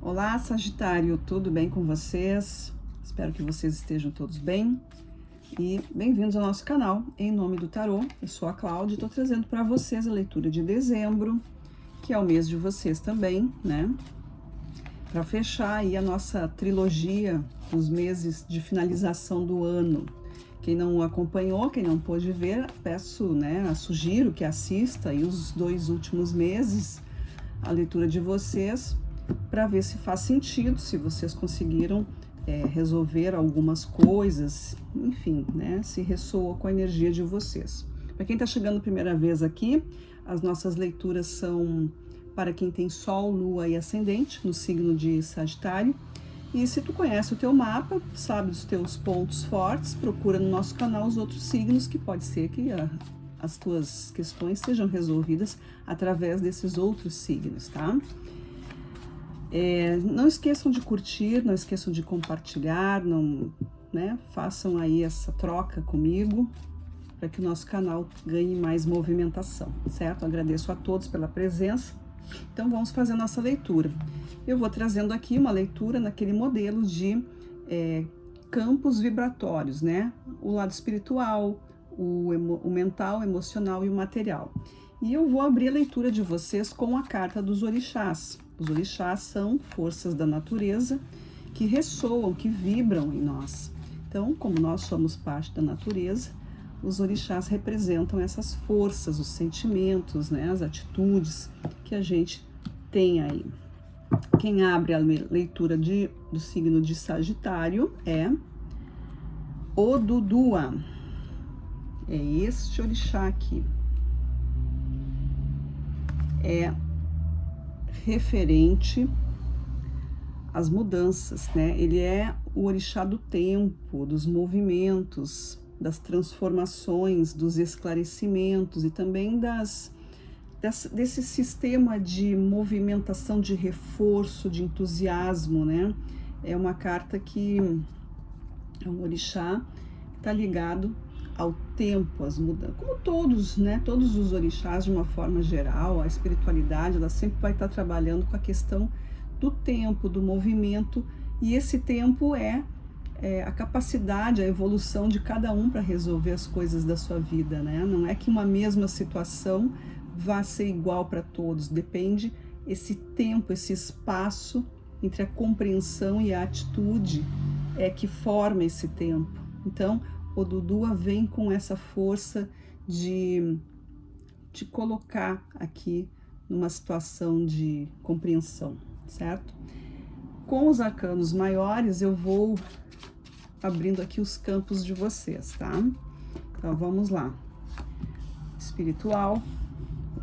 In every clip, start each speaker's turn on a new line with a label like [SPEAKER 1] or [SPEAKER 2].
[SPEAKER 1] Olá, Sagitário, tudo bem com vocês? Espero que vocês estejam todos bem e bem-vindos ao nosso canal. Em nome do Tarô, eu sou a Cláudia e estou trazendo para vocês a leitura de dezembro, que é o mês de vocês também, né? Para fechar aí a nossa trilogia dos meses de finalização do ano. Quem não acompanhou, quem não pôde ver, peço, né, sugiro que assista aí os 2 últimos meses, a leitura de vocês, para ver se faz sentido, se vocês conseguiram resolver algumas coisas, enfim, né, se ressoa com a energia de vocês. Para quem está chegando a primeira vez aqui, as nossas leituras são para quem tem Sol, Lua e Ascendente no signo de Sagitário. E se tu conhece o teu mapa, sabe dos teus pontos fortes, procura no nosso canal os outros signos, que pode ser que as tuas questões sejam resolvidas através desses outros signos, tá? Não esqueçam de curtir, não esqueçam de compartilhar, né? Façam aí essa troca comigo para que o nosso canal ganhe mais movimentação, certo? Agradeço a todos pela presença. Então vamos fazer a nossa leitura. Eu vou trazendo aqui uma leitura naquele modelo de campos vibratórios, né? O lado espiritual, o mental, o emocional e o material. E eu vou abrir a leitura de vocês com a carta dos orixás. Os orixás são forças da natureza que ressoam, que vibram em nós. Então, como nós somos parte da natureza, os orixás representam essas forças, os sentimentos, né, as atitudes que a gente tem aí. Quem abre a leitura do signo de Sagitário é Odudua. É este orixá aqui. É referente às mudanças, né? Ele é o orixá do tempo, dos movimentos, das transformações, dos esclarecimentos e também desse sistema de movimentação, de reforço, de entusiasmo, né? É uma carta que é um orixá que está ligado ao tempo, às mudanças, como todos, né? Todos os orixás, de uma forma geral, a espiritualidade, ela sempre vai estar trabalhando com a questão do tempo, do movimento, e esse tempo é a capacidade, a evolução de cada um para resolver as coisas da sua vida, né? Não é que uma mesma situação vá ser igual para todos, depende esse tempo, esse espaço entre a compreensão e a atitude que forma esse tempo. Então, Odudua vem com essa força de te colocar aqui numa situação de compreensão, certo? Com os arcanos maiores, eu vou abrindo aqui os campos de vocês, tá? Então, vamos lá. Espiritual,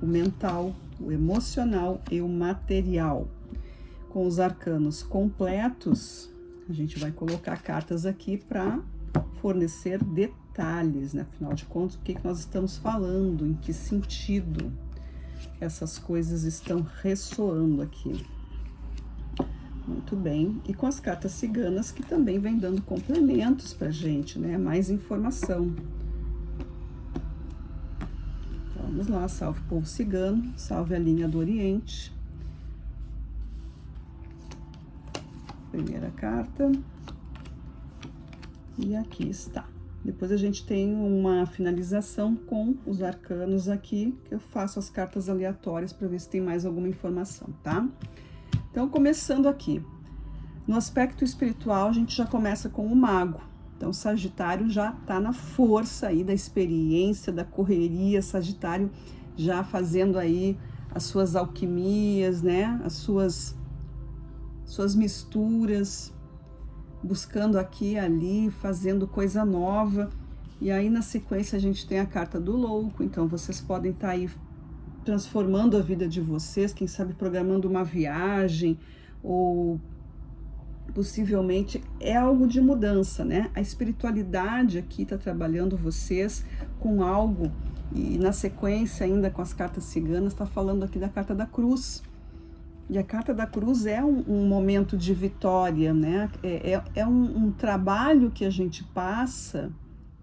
[SPEAKER 1] o mental, o emocional e o material. Com os arcanos completos, a gente vai colocar cartas aqui para fornecer detalhes, né? Afinal de contas, o que nós estamos falando, em que sentido essas coisas estão ressoando aqui. Muito bem. E com as cartas ciganas, que também vem dando complementos pra gente, né? Mais informação. Vamos lá, salve o povo cigano, salve a linha do Oriente. Primeira carta. E aqui está. Depois a gente tem uma finalização com os arcanos aqui, que eu faço as cartas aleatórias para ver se tem mais alguma informação, tá? Então, começando aqui. No aspecto espiritual, a gente já começa com o mago. Então, Sagitário já tá na força aí da experiência, da correria, Sagitário já fazendo aí as suas alquimias, né? As suas misturas, buscando aqui e ali, fazendo coisa nova. E aí, na sequência, a gente tem a carta do louco. Então, vocês podem estar aí transformando a vida de vocês, quem sabe programando uma viagem, ou possivelmente é algo de mudança, né? A espiritualidade aqui está trabalhando vocês com algo, e na sequência ainda com as cartas ciganas, está falando aqui da carta da cruz. E a carta da cruz é um momento de vitória, né? É um trabalho que a gente passa,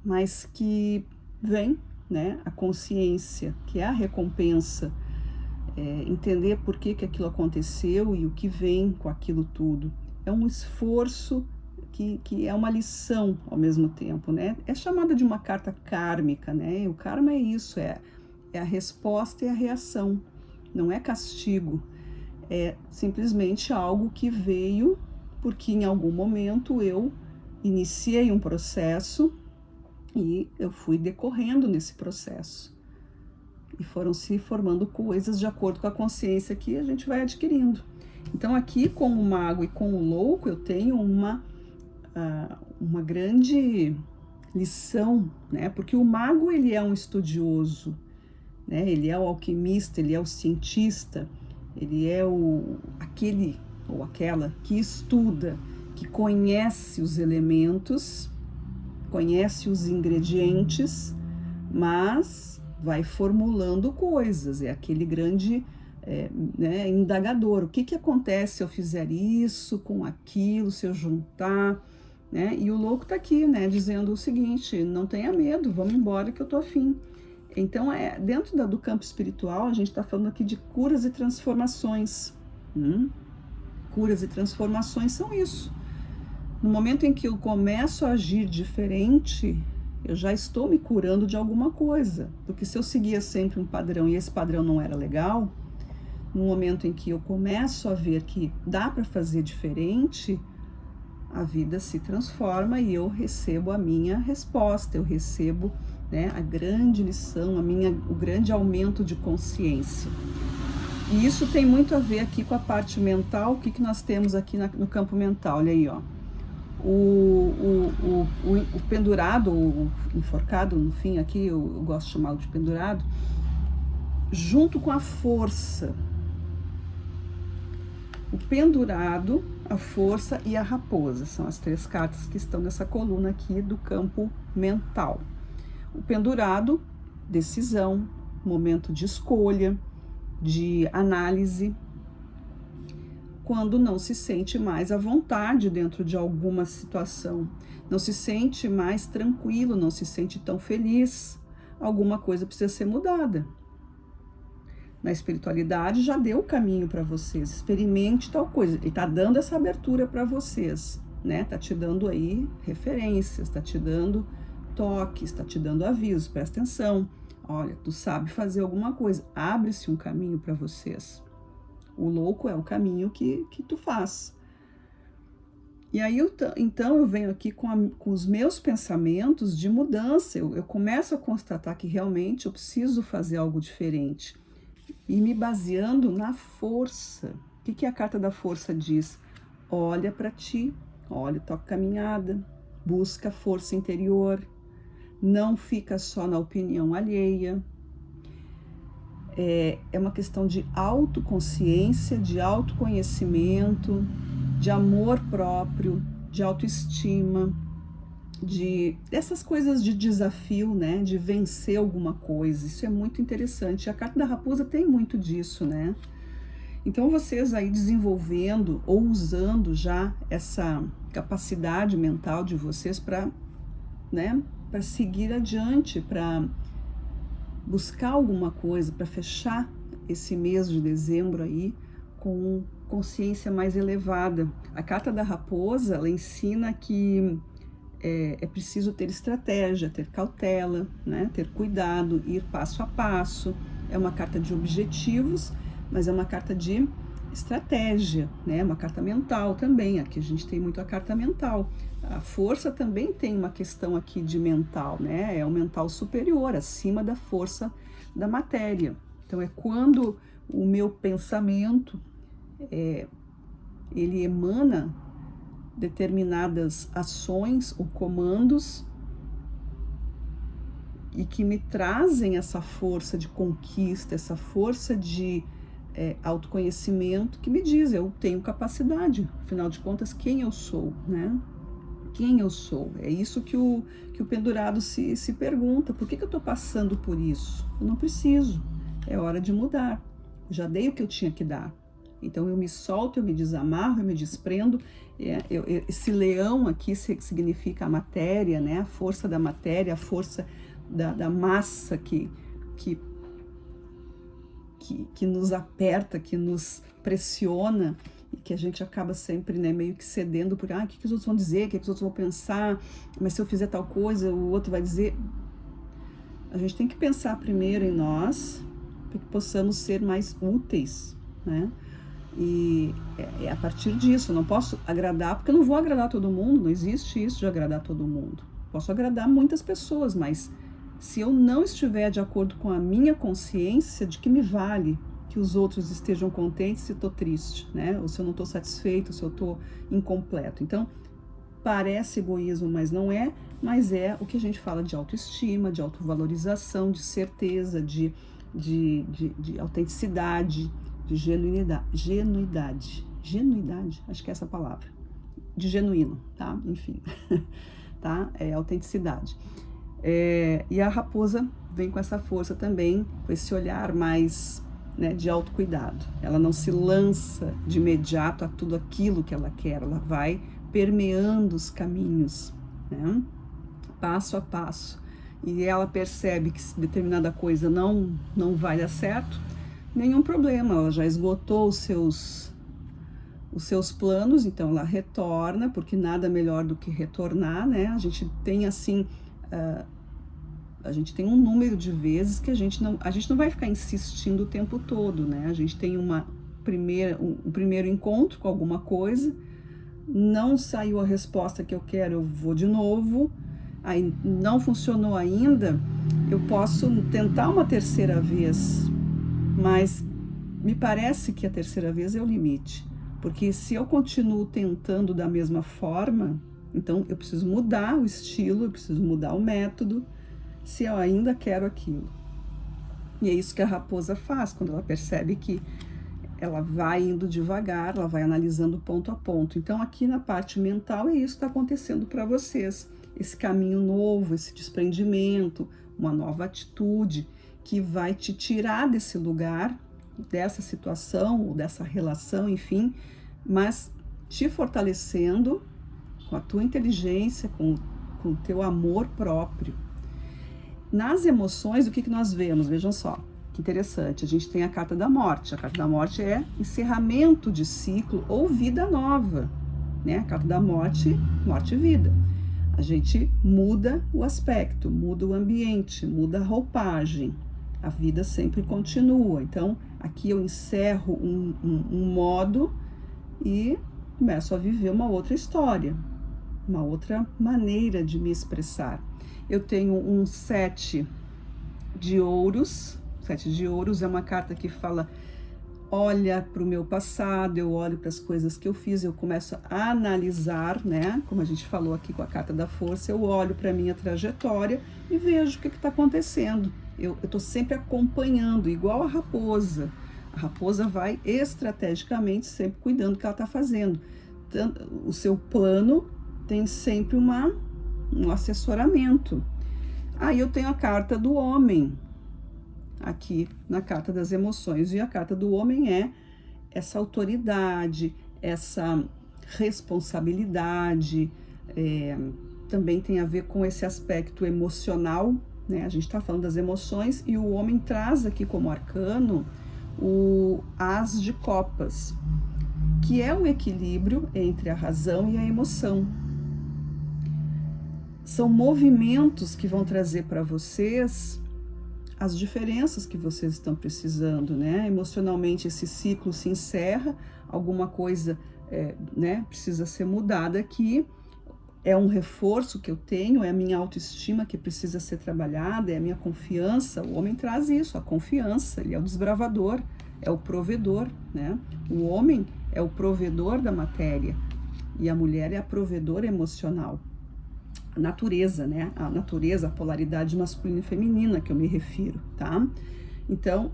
[SPEAKER 1] mas que vem, né? A consciência, que é a recompensa. entender por que aquilo aconteceu e o que vem com aquilo tudo. É um esforço que é uma lição ao mesmo tempo, né? É chamada de uma carta kármica, né? O karma é isso, é a resposta e a reação, não é castigo, é simplesmente algo que veio porque em algum momento eu iniciei um processo e eu fui decorrendo nesse processo. E foram se formando coisas de acordo com a consciência que a gente vai adquirindo. Então aqui com o mago e com o louco eu tenho uma grande lição, né? Porque o mago ele é um estudioso, né? Ele é o alquimista, ele é o cientista, ele é aquele ou aquela que estuda, que conhece os elementos, conhece os ingredientes, mas vai formulando coisas, é aquele grande né, indagador. O que acontece se eu fizer isso com aquilo, se eu juntar, né? E o louco tá aqui, né, dizendo o seguinte: não tenha medo, vamos embora que eu tô afim. Então, dentro do campo espiritual, a gente está falando aqui de curas e transformações. Curas e transformações são isso. No momento em que eu começo a agir diferente, eu já estou me curando de alguma coisa. Porque se eu seguia sempre um padrão e esse padrão não era legal, no momento em que eu começo a ver que dá para fazer diferente, a vida se transforma e eu recebo a minha resposta, eu recebo, né, a grande lição, o grande aumento de consciência. E isso tem muito a ver aqui com a parte mental. O que nós temos aqui no campo mental? Olha aí, ó. O pendurado, o enforcado, no fim aqui, eu gosto de chamá-lo de pendurado, junto com a força. O pendurado, a força e a raposa são as 3 cartas que estão nessa coluna aqui do campo mental. O pendurado, decisão, momento de escolha, de análise, quando não se sente mais à vontade dentro de alguma situação, não se sente mais tranquilo, não se sente tão feliz, alguma coisa precisa ser mudada. Na espiritualidade já deu o caminho para vocês, experimente tal coisa, ele está dando essa abertura para vocês, né? Está te dando aí referências, está te dando toques, está te dando avisos, presta atenção, olha, tu sabe fazer alguma coisa, abre-se um caminho para vocês. O louco é o caminho que tu faz. E aí, então, eu venho aqui com os meus pensamentos de mudança, eu começo a constatar que realmente eu preciso fazer algo diferente. E me baseando na força. O que a carta da força diz? Olha para ti, olha tua caminhada, busca força interior, não fica só na opinião alheia. É uma questão de autoconsciência, de autoconhecimento, de amor próprio, de autoestima, dessas coisas de desafio, né? De vencer alguma coisa. Isso é muito interessante. A carta da raposa tem muito disso, né? Então vocês aí desenvolvendo ou usando já essa capacidade mental de vocês para, né, para seguir adiante, para buscar alguma coisa, para fechar esse mês de dezembro aí com consciência mais elevada. A carta da raposa, ela ensina que é preciso ter estratégia, ter cautela, né? Ter cuidado, ir passo a passo. É uma carta de objetivos, mas é uma carta de estratégia, né? Uma carta mental também. Aqui a gente tem muito a carta mental. A força também tem uma questão aqui de mental, né? É o mental superior, acima da força da matéria. Então é quando o meu pensamento ele emana determinadas ações ou comandos e que me trazem essa força de conquista, essa força de autoconhecimento que me diz, eu tenho capacidade, afinal de contas, quem eu sou, né? Quem eu sou? É isso que o pendurado se pergunta, por que eu estou passando por isso? Eu não preciso, é hora de mudar, já dei o que eu tinha que dar. Então eu me solto, eu me desamarro, eu me desprendo. Esse leão aqui significa a matéria, né? A força da matéria, a força da massa que que nos aperta, que nos pressiona, e que a gente acaba sempre, né, meio que cedendo por, o que os outros vão dizer, o que os outros vão pensar, mas se eu fizer tal coisa, o outro vai dizer. A gente tem que pensar primeiro em nós, para que possamos ser mais úteis, né? E é a partir disso, eu não posso agradar, porque eu não vou agradar todo mundo, não existe isso de agradar todo mundo. Posso agradar muitas pessoas, mas se eu não estiver de acordo com a minha consciência, de que me vale que os outros estejam contentes se eu estou triste, né? Ou se eu não estou satisfeito, se eu estou incompleto. Então, parece egoísmo, mas não é, mas é o que a gente fala de autoestima, de autovalorização, de certeza, de autenticidade, de genuidade, acho que é essa palavra, de genuíno, tá? Enfim, tá? É autenticidade. E a raposa vem com essa força também, com esse olhar mais, né, de autocuidado. Ela não se lança de imediato a tudo aquilo que ela quer, ela vai permeando os caminhos, né, passo a passo. E ela percebe que se determinada coisa não vai dar certo, nenhum problema, ela já esgotou os seus planos, então ela retorna, porque nada melhor do que retornar, né? A gente tem assim, a gente tem um número de vezes que a gente não vai ficar insistindo o tempo todo, né? A gente tem um primeiro encontro com alguma coisa, não saiu a resposta que eu quero, eu vou de novo, aí não funcionou ainda, eu posso tentar uma terceira vez, mas me parece que a terceira vez é o limite, porque se eu continuo tentando da mesma forma, então eu preciso mudar o estilo, eu preciso mudar o método, se eu ainda quero aquilo. E é isso que a raposa faz, quando ela percebe que ela vai indo devagar, ela vai analisando ponto a ponto. Então aqui na parte mental é isso que está acontecendo para vocês, esse caminho novo, esse desprendimento, uma nova atitude, que vai te tirar desse lugar, dessa situação, ou dessa relação, enfim, mas te fortalecendo com a tua inteligência, com o teu amor próprio. Nas emoções, o que nós vemos? Vejam só, que interessante, a gente tem a carta da morte. A carta da morte é encerramento de ciclo ou vida nova, né? A carta da morte, morte e vida. A gente muda o aspecto, muda o ambiente, muda a roupagem. A vida sempre continua. Então, aqui eu encerro um modo e começo a viver uma outra história, uma outra maneira de me expressar. Eu tenho um 7 de ouros. 7 de ouros é uma carta que fala, olha para o meu passado, eu olho para as coisas que eu fiz, eu começo a analisar, né? Como a gente falou aqui com a carta da força, eu olho para a minha trajetória e vejo o que está acontecendo. Eu estou sempre acompanhando, igual a raposa. A raposa vai estrategicamente sempre cuidando do que ela está fazendo. O seu plano tem sempre um assessoramento. Aí eu tenho a carta do homem, aqui na carta das emoções. E a carta do homem é essa autoridade, essa responsabilidade, também tem a ver com esse aspecto emocional, né? A gente está falando das emoções e o homem traz aqui como arcano o As de Copas, que é o equilíbrio entre a razão e a emoção. São movimentos que vão trazer para vocês as diferenças que vocês estão precisando, né? Emocionalmente esse ciclo se encerra, alguma coisa né, precisa ser mudada aqui, é um reforço que eu tenho, é a minha autoestima que precisa ser trabalhada, é a minha confiança. O homem traz isso, a confiança, ele é o desbravador, é o provedor, né? O homem é o provedor da matéria e a mulher é a provedora emocional. A natureza, né? A natureza, a polaridade masculina e feminina que eu me refiro, tá? Então,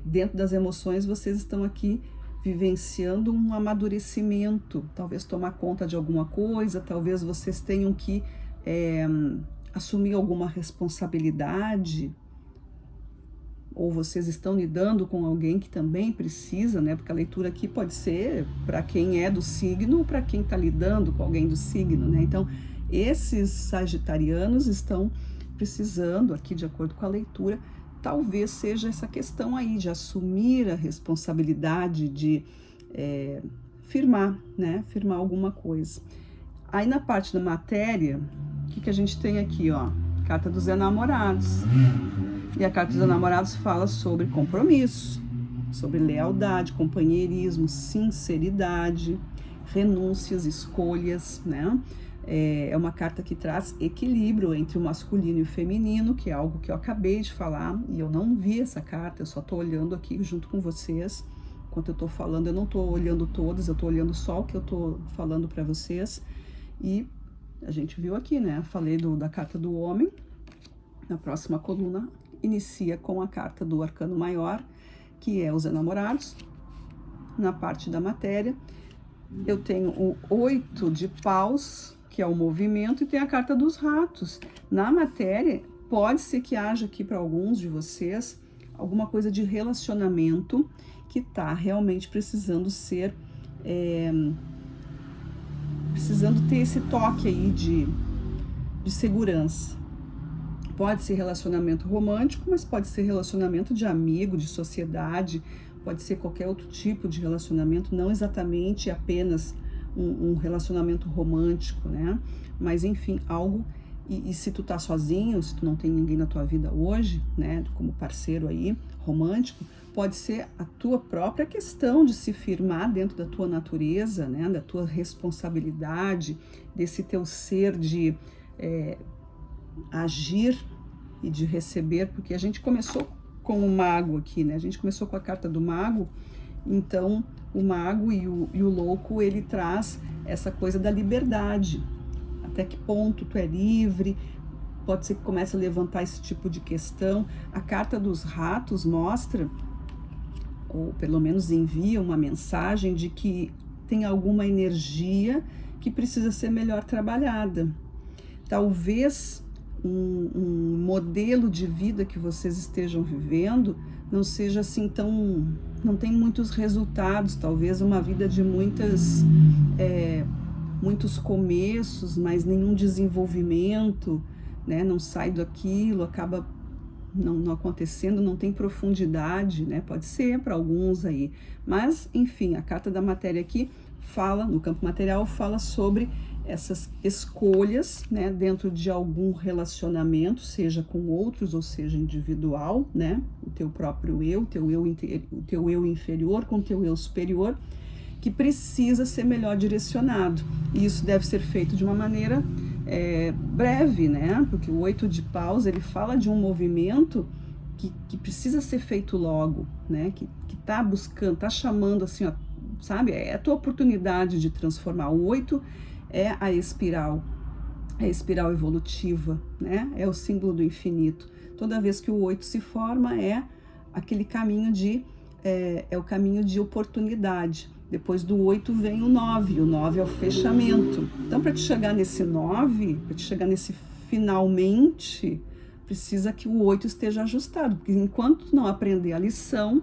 [SPEAKER 1] dentro das emoções, vocês estão aqui vivenciando um amadurecimento, talvez tomar conta de alguma coisa, talvez vocês tenham que assumir alguma responsabilidade, ou vocês estão lidando com alguém que também precisa, né? Porque a leitura aqui pode ser para quem é do signo ou para quem está lidando com alguém do signo, né? Então, esses sagitarianos estão precisando, aqui de acordo com a leitura, talvez seja essa questão aí de assumir a responsabilidade de firmar, né? Firmar alguma coisa. Aí na parte da matéria, o que a gente tem aqui, ó? Carta dos Enamorados. E a carta dos Enamorados fala sobre compromisso, sobre lealdade, companheirismo, sinceridade, renúncias, escolhas, né? É uma carta que traz equilíbrio entre o masculino e o feminino, que é algo que eu acabei de falar, e eu não vi essa carta, eu só tô olhando aqui junto com vocês. Enquanto eu tô falando, eu não tô olhando todas, eu tô olhando só o que eu tô falando para vocês. E a gente viu aqui, né? Falei da carta do homem. Na próxima coluna, inicia com a carta do arcano maior, que é os Enamorados. Na parte da matéria, eu tenho o 8 de paus, que é o movimento, e tem a carta dos ratos. Na matéria, pode ser que haja aqui para alguns de vocês alguma coisa de relacionamento que está realmente precisando ser... precisando ter esse toque aí de segurança. Pode ser relacionamento romântico, mas pode ser relacionamento de amigo, de sociedade, pode ser qualquer outro tipo de relacionamento, não exatamente apenas um relacionamento romântico, né? Mas enfim, algo, e se tu tá sozinho, se tu não tem ninguém na tua vida hoje, né, como parceiro aí, romântico, pode ser a tua própria questão de se firmar dentro da tua natureza, né, da tua responsabilidade, desse teu ser de agir e de receber, porque a gente começou com o mago aqui, né, a gente começou com a carta do mago, então o mago e o louco, ele traz essa coisa da liberdade, até que ponto tu é livre, pode ser que comece a levantar esse tipo de questão. A carta dos ratos mostra, ou pelo menos envia uma mensagem de que tem alguma energia que precisa ser melhor trabalhada. Talvez um modelo de vida que vocês estejam vivendo não seja assim tão... não tem muitos resultados, talvez uma vida de muitos começos, mas nenhum desenvolvimento, né? Não sai daquilo, acaba não acontecendo, não tem profundidade, né? Pode ser para alguns aí, mas enfim, a carta da matéria aqui fala, no campo material, fala sobre essas escolhas, né, dentro de algum relacionamento, seja com outros ou seja individual, né, o teu próprio eu, o teu eu inferior com o teu eu superior, que precisa ser melhor direcionado. E isso deve ser feito de uma maneira breve, né, porque o 8 de paus, ele fala de um movimento que precisa ser feito logo, né, que tá buscando, tá chamando assim, ó, sabe, é a tua oportunidade de transformar. O 8 é a espiral evolutiva, né? É o símbolo do infinito. Toda vez que o 8 se forma, é aquele caminho é o caminho de oportunidade. Depois do 8 vem o 9, o 9 é o fechamento. Então, para te chegar nesse 9, para te chegar nesse finalmente, precisa que o 8 esteja ajustado, porque enquanto tu não aprender a lição,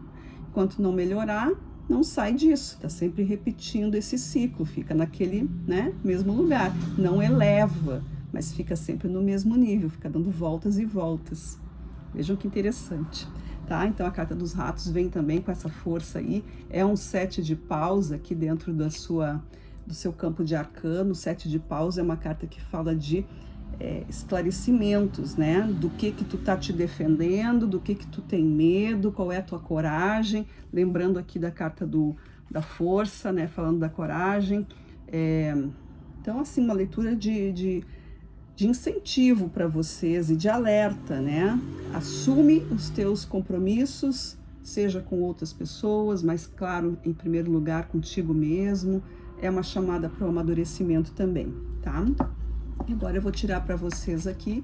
[SPEAKER 1] enquanto não melhorar, não sai disso, tá sempre repetindo esse ciclo, fica naquele, né, mesmo lugar, não eleva, mas fica sempre no mesmo nível, fica dando voltas e voltas. Vejam que interessante, tá? Então a carta dos ratos vem também com essa força aí, é um 7 de paus aqui dentro do seu campo de arcano. O 7 de paus é uma carta que fala de esclarecimentos, né, do que tu tá te defendendo, do que tu tem medo, qual é a tua coragem, lembrando aqui da carta da força, né, falando da coragem. Então, assim, uma leitura de incentivo para vocês e de alerta, né, assume os teus compromissos, seja com outras pessoas, mas claro, em primeiro lugar, contigo mesmo. É uma chamada para o amadurecimento também, tá? Agora eu vou tirar para vocês aqui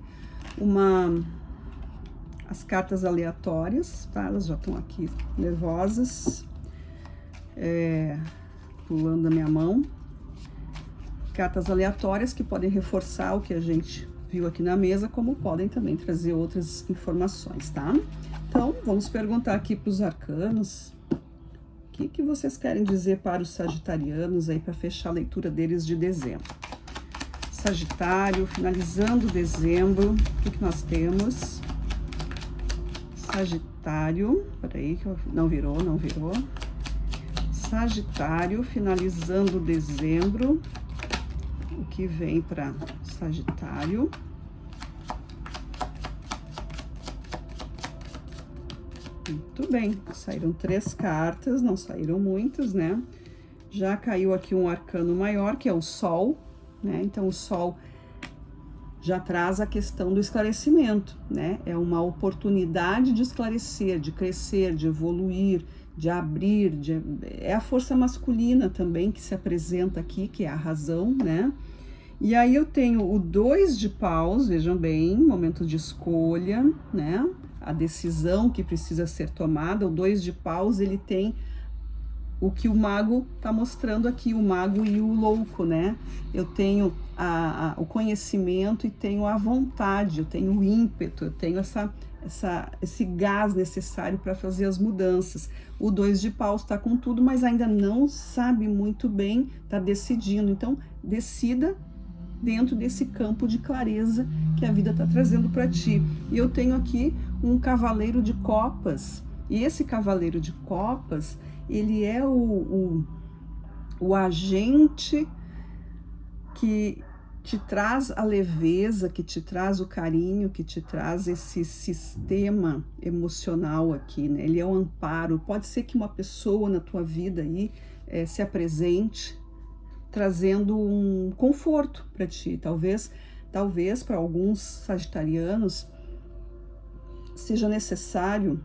[SPEAKER 1] as cartas aleatórias, tá? Elas já estão aqui nervosas, pulando da minha mão. Cartas aleatórias que podem reforçar o que a gente viu aqui na mesa, como podem também trazer outras informações, tá? Então, vamos perguntar aqui para os arcanos, o que vocês querem dizer para os sagitarianos aí, para fechar a leitura deles de dezembro. Sagitário, finalizando dezembro, o que nós temos? Sagitário, peraí que não virou. Sagitário, finalizando dezembro, o que vem para Sagitário. Muito bem, saíram 3 cartas, não saíram muitas, né? Já caiu aqui um arcano maior, que é o Sol, né? Então, o Sol já traz a questão do esclarecimento, né? É uma oportunidade de esclarecer, de crescer, de evoluir, de abrir, é a força masculina também que se apresenta aqui, que é a razão, né? E aí eu tenho o 2 de paus, vejam bem, momento de escolha, né? A decisão que precisa ser tomada. O 2 de paus, ele tem o que o mago tá mostrando aqui, o mago e o louco, né? Eu tenho o conhecimento e tenho a vontade, eu tenho o ímpeto, eu tenho esse gás necessário para fazer as mudanças. O 2 de paus está com tudo, mas ainda não sabe muito bem, está decidindo. Então, decida dentro desse campo de clareza que a vida está trazendo para ti. E eu tenho aqui um cavaleiro de copas, e esse cavaleiro de copas, ele é o agente que te traz a leveza, que te traz o carinho, que te traz esse sistema emocional aqui, né? Ele é o amparo. Pode ser que uma pessoa na tua vida aí se apresente trazendo um conforto para ti. Talvez para alguns sagitarianos seja necessário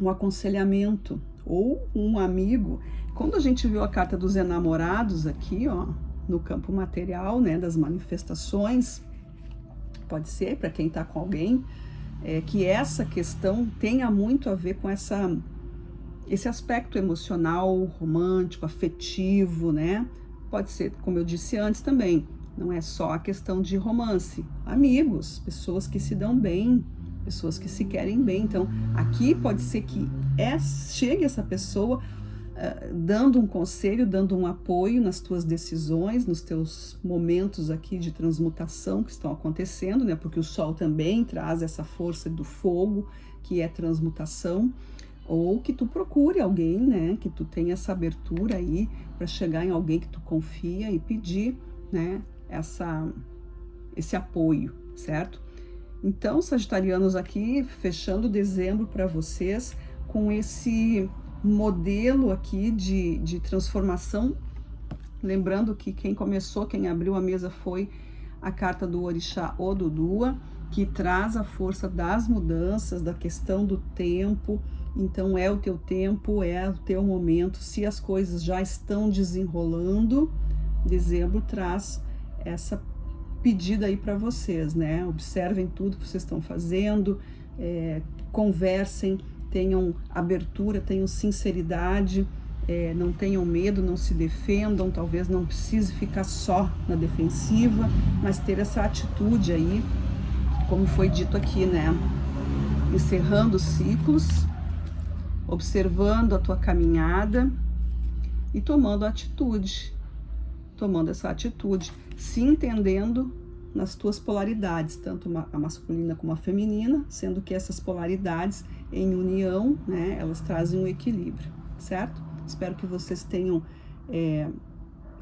[SPEAKER 1] um aconselhamento ou um amigo. Quando a gente viu a carta dos enamorados aqui, ó, no campo material, né, das manifestações, pode ser para quem está com alguém, que essa questão tenha muito a ver com esse aspecto emocional, romântico, afetivo, né? Pode ser, como eu disse antes também, não é só a questão de romance, amigos, pessoas que se dão bem, pessoas que se querem bem. Então, aqui pode ser que chegue essa pessoa dando um conselho, dando um apoio nas tuas decisões, nos teus momentos aqui de transmutação que estão acontecendo, né? Porque o Sol também traz essa força do fogo, que é transmutação, ou que tu procure alguém, né? Que tu tenha essa abertura aí para chegar em alguém que tu confia e pedir, né? Esse apoio, certo? Então, sagitarianos, aqui fechando dezembro para vocês com esse modelo aqui de transformação. Lembrando que quem abriu a mesa foi a carta do Orixá Odudua, que traz a força das mudanças, da questão do tempo. Então é o teu tempo, é o teu momento. Se as coisas já estão desenrolando, dezembro traz essa pedida aí para vocês, né? Observem tudo que vocês estão fazendo, conversem, tenham abertura, tenham sinceridade, não tenham medo, não se defendam. Talvez não precise ficar só na defensiva, mas ter essa atitude aí, como foi dito aqui, né? Encerrando ciclos, observando a tua caminhada e tomando essa atitude, se entendendo nas tuas polaridades, tanto a masculina como a feminina, sendo que essas polaridades em união, né, elas trazem um equilíbrio, certo? Espero que vocês tenham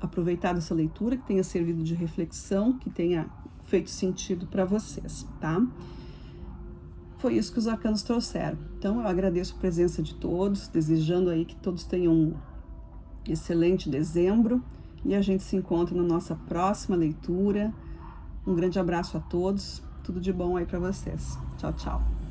[SPEAKER 1] aproveitado essa leitura, que tenha servido de reflexão, que tenha feito sentido para vocês, tá? Foi isso que os arcanos trouxeram. Então, eu agradeço a presença de todos, desejando aí que todos tenham um excelente dezembro, e a gente se encontra na nossa próxima leitura. Um grande abraço a todos, tudo de bom aí para vocês. Tchau, tchau.